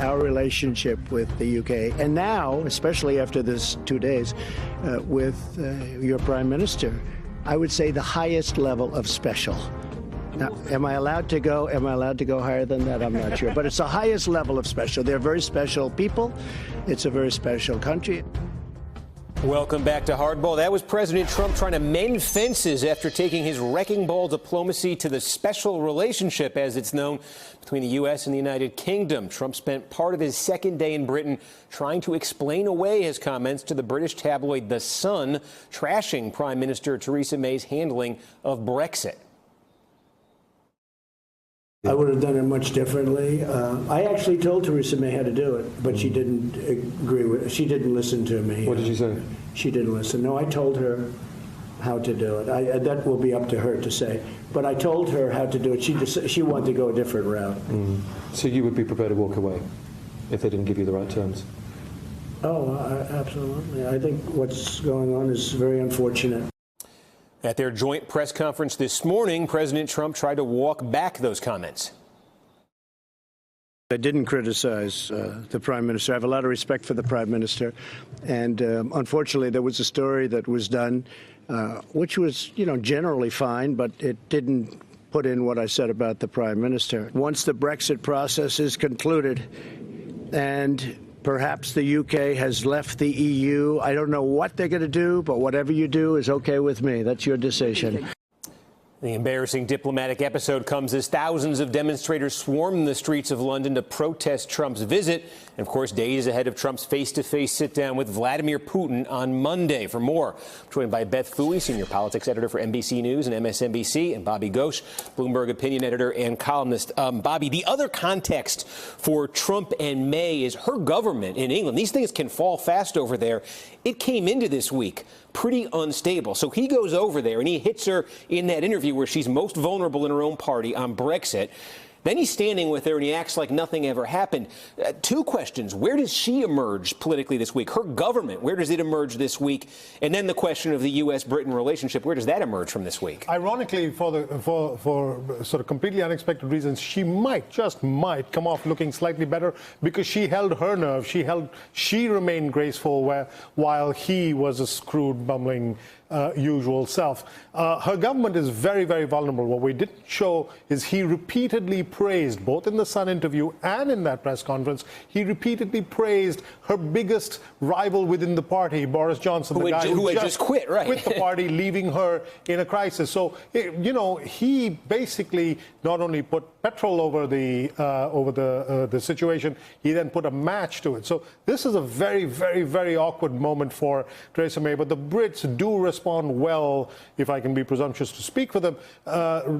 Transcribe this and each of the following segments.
our relationship with the UK, and now, especially after this 2 days, with your Prime Minister, I would say the highest level of special. Now, am I allowed to go? Am I allowed to go higher than that? I'm not sure. But it's the highest level of special. They're very special people. It's a very special country. Welcome back to Hardball. That was President Trump trying to mend fences after taking his wrecking ball diplomacy to the special relationship, as it's known, between the U.S. and the United Kingdom. Trump spent part of his second day in Britain trying to explain away his comments to the British tabloid The Sun, trashing Prime Minister Theresa May's handling of Brexit. I would have done it much differently. I actually told Theresa May how to do it, but she didn't agree with it. She didn't listen to me. What did she say? She didn't listen. No, I told her how to do it. That will be up to her to say. But I told her how to do it. She wanted to go a different route. So you would be prepared to walk away if they didn't give you the right terms? Oh, absolutely. I think what's going on is very unfortunate. At their joint press conference this morning, President Trump tried to walk back those comments. I didn't criticize the Prime Minister. I have a lot of respect for the Prime Minister. And unfortunately, there was a story that was done, which was, generally fine, but it didn't put in what I said about the Prime Minister. Once the Brexit process is concluded and perhaps the UK has left the EU, I don't know what they're going to do, but whatever you do is okay with me. That's your decision. The embarrassing diplomatic episode comes as thousands of demonstrators swarm the streets of London to protest Trump's visit. And, of course, days ahead of Trump's face-to-face sit-down with Vladimir Putin on Monday. For more, I'm joined by Beth Phui, senior politics editor for NBC News and MSNBC, and Bobby Ghosh, Bloomberg opinion editor and columnist. Bobby, the other context for Trump and May is her government in England. These things can fall fast over there. It came into this week pretty unstable. So he goes over there and he hits her in that interview where she's most vulnerable in her own party on Brexit. Then he's standing with her and he acts like nothing ever happened. Two questions. Where does she emerge politically this week? Her government, where does it emerge this week? And then the question of the U.S.-Britain relationship, where does that emerge from this week? Ironically, for sort of completely unexpected reasons, she just might come off looking slightly better because she held her nerve. She remained graceful while he was a screwed, bumbling usual self. Her government is very, very vulnerable. What we didn't show is he repeatedly praised, both in the Sun interview and in that press conference, he repeatedly praised her biggest rival within the party, Boris Johnson, the guy who had just quit the party, leaving her in a crisis. So, he basically not only put petrol over the situation, he then put a match to it. So this is a very, very, very awkward moment for Theresa May. But the Brits do respond well, if I can be presumptuous to speak for them,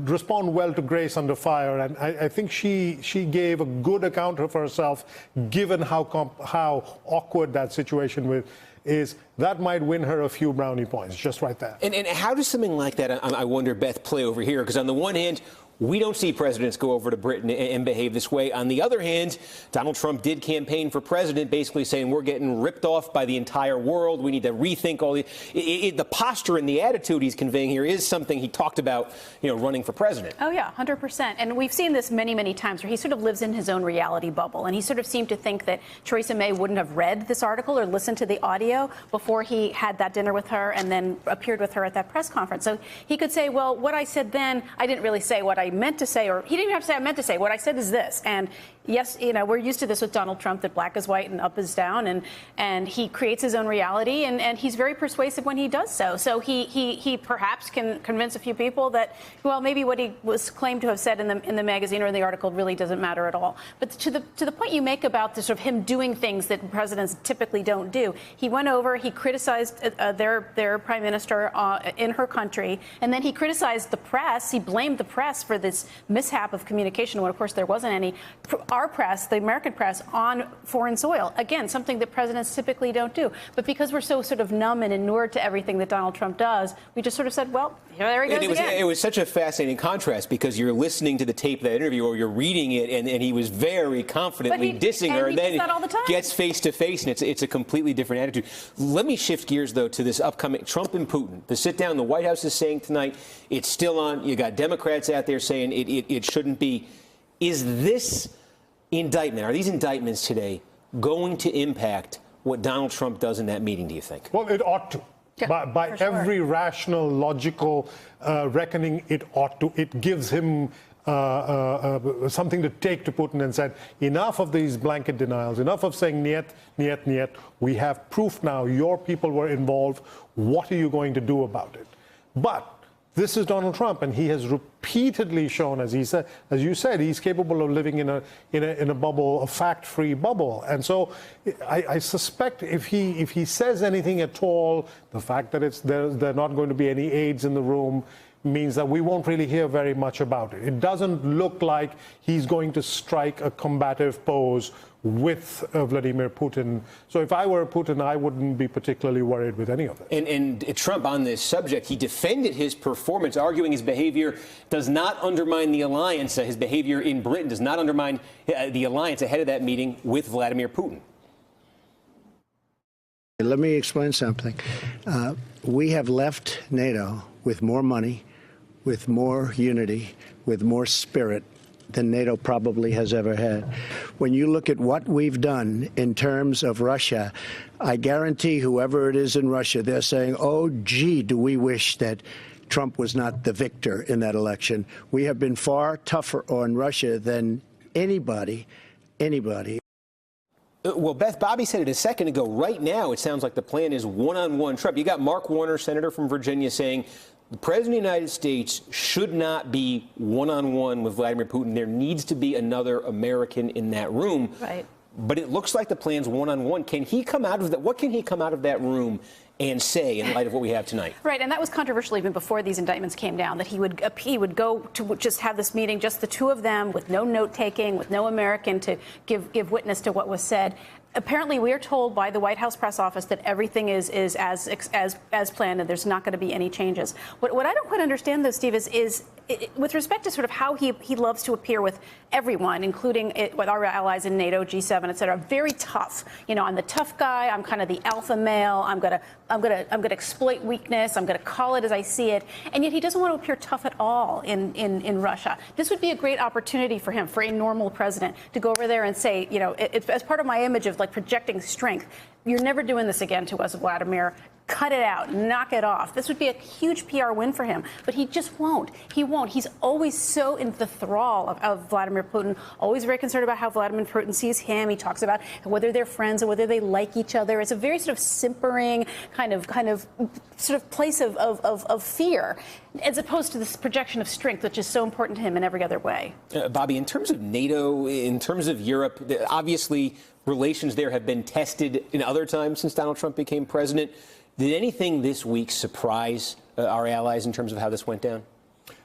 respond well to grace under fire. And I think she gave a good account of herself, given how awkward that situation is. That might win her a few brownie points, just right there. And how does something like that, I wonder, Beth, play over here? Because on the one hand, we don't see presidents go over to Britain and behave this way. On the other hand, Donald Trump did campaign for president, basically saying we're getting ripped off by the entire world. We need to rethink all the posture and the attitude he's conveying here is something he talked about, running for president. Oh, yeah, 100%. And we've seen this many, many times where he sort of lives in his own reality bubble. And he sort of seemed to think that Theresa May wouldn't have read this article or listened to the audio before he had that dinner with her and then appeared with her at that press conference. So he could say, well, what I said then, I didn't really say what I meant to say, or he didn't even have to say I meant to say. What I said is this. And yes, we're used to this with Donald Trump, that black is white and up is down, and he creates his own reality, and he's very persuasive when he does so. So he perhaps can convince a few people that, well, maybe what he was claimed to have said in the magazine or in the article really doesn't matter at all. But to the point you make about the sort of him doing things that presidents typically don't do, he went over, he criticized their prime minister in her country, and then he criticized the press. He blamed the press for this mishap of communication when, of course, there wasn't any. Our press, the American press, on foreign soil. Again, something that presidents typically don't do. But because we're so sort of numb and inured to everything that Donald Trump does, we just sort of said, well, there he goes again. It was such a fascinating contrast because you're listening to the tape of that interview or you're reading it, and he was very confidently dissing her, and then he gets face to face, and it's a completely different attitude. Let me shift gears, though, to this upcoming Trump and Putin. The sit-down, the White House is saying tonight, it's still on. You got Democrats out there saying it shouldn't be. Is this indictment, are these indictments today going to impact what Donald Trump does in that meeting, do you think? Well, it ought to. Yeah, By for sure. every rational, logical reckoning, it ought to. It gives him something to take to Putin and said, enough of these blanket denials, enough of saying niet, niet, niet. We have proof now. Your people were involved. What are you going to do about it? But this is Donald Trump, and he has repeatedly shown, as you said, he's capable of living in a bubble, a fact-free bubble. And so, I suspect if he says anything at all, the fact that there are not going to be any aides in the room means that we won't really hear very much about it. It doesn't look like he's going to strike a combative pose with Vladimir Putin. So if I were Putin, I wouldn't be particularly worried with any of it. And Trump, on this subject, he defended his performance, arguing his behavior does not undermine the alliance. His behavior in Britain does not undermine the alliance ahead of that meeting with Vladimir Putin. Let me explain something. We have left NATO with more money, with more unity, with more spirit than NATO probably has ever had. When you look at what we've done in terms of Russia, I guarantee whoever it is in Russia, they're saying, oh, gee, do we wish that Trump was not the victor in that election. We have been far tougher on Russia than anybody. Well, Beth, Bobby said it a second ago. Right now, it sounds like the plan is one-on-one Trump. You got Mark Warner, senator from Virginia, saying the president of the United States should not be one-on-one with Vladimir Putin. There needs to be another American in that room. Right. But it looks like the plan's one-on-one. Can he come out of that? What can he come out of that room and say in light of what we have tonight? Right, and that was controversial even before these indictments came down, that he would go to just have this meeting, just the two of them, with no note-taking, with no American to give witness to what was said. Apparently, we are told by the White House press office that everything is as planned, and there's not going to be any changes. What I don't quite understand, though, Steve, is with respect to sort of how he loves to appear with everyone, including with our allies in NATO, G7, et cetera, very tough. You know, I'm the tough guy. I'm kind of the alpha male. I'm gonna exploit weakness. I'm gonna call it as I see it. And yet he doesn't want to appear tough at all in Russia. This would be a great opportunity for him, for a normal president, to go over there and say, you know, as part of my image of like projecting strength, you're never doing this again to us, Vladimir. Cut it out. Knock it off. This would be a huge PR win for him. But he just won't. He won't. He's always so in the thrall of Vladimir Putin, always very concerned about how Vladimir Putin sees him. He talks about whether they're friends or whether they like each other. It's a very sort of simpering kind of sort of place of fear, as opposed to this projection of strength, which is so important to him in every other way. Bobby, in terms of NATO, in terms of Europe, obviously relations there have been tested in other times since Donald Trump became president. Did anything this week surprise our allies in terms of how this went down?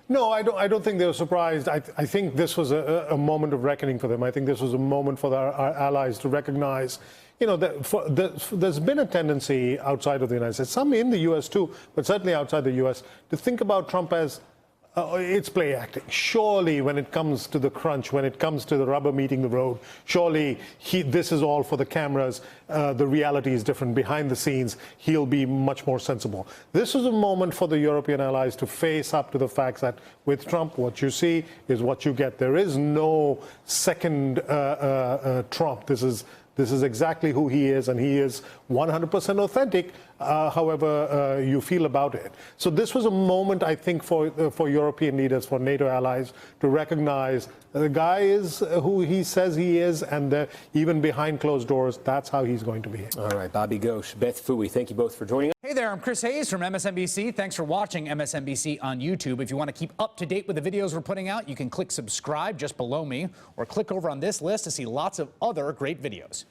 No, I don't think they were surprised. I think this was a moment of reckoning for them. I think this was a moment for our allies to recognize, you know, that there's been a tendency outside of the United States, some in the U.S. too, but certainly outside the U.S., to think about Trump as it's play acting. Surely when it comes to the crunch, when it comes to the rubber meeting the road, surely this is all for the cameras. The reality is different. Behind the scenes, he'll be much more sensible. This is a moment for the European allies to face up to the facts that with Trump, what you see is what you get. There is no second Trump. This is exactly who he is, and he is 100% authentic, however you feel about it. So this was a moment, I think, for European leaders, for NATO allies, to recognize the guy is who he says he is, and even behind closed doors, that's how he's going to behave. All right, Bobby Ghosh, Beth Fooey, thank you both for joining us. Hey there, I'm Chris Hayes from MSNBC. Thanks for watching MSNBC on YouTube. If you want to keep up to date with the videos we're putting out, you can click subscribe just below me, or click over on this list to see lots of other great videos.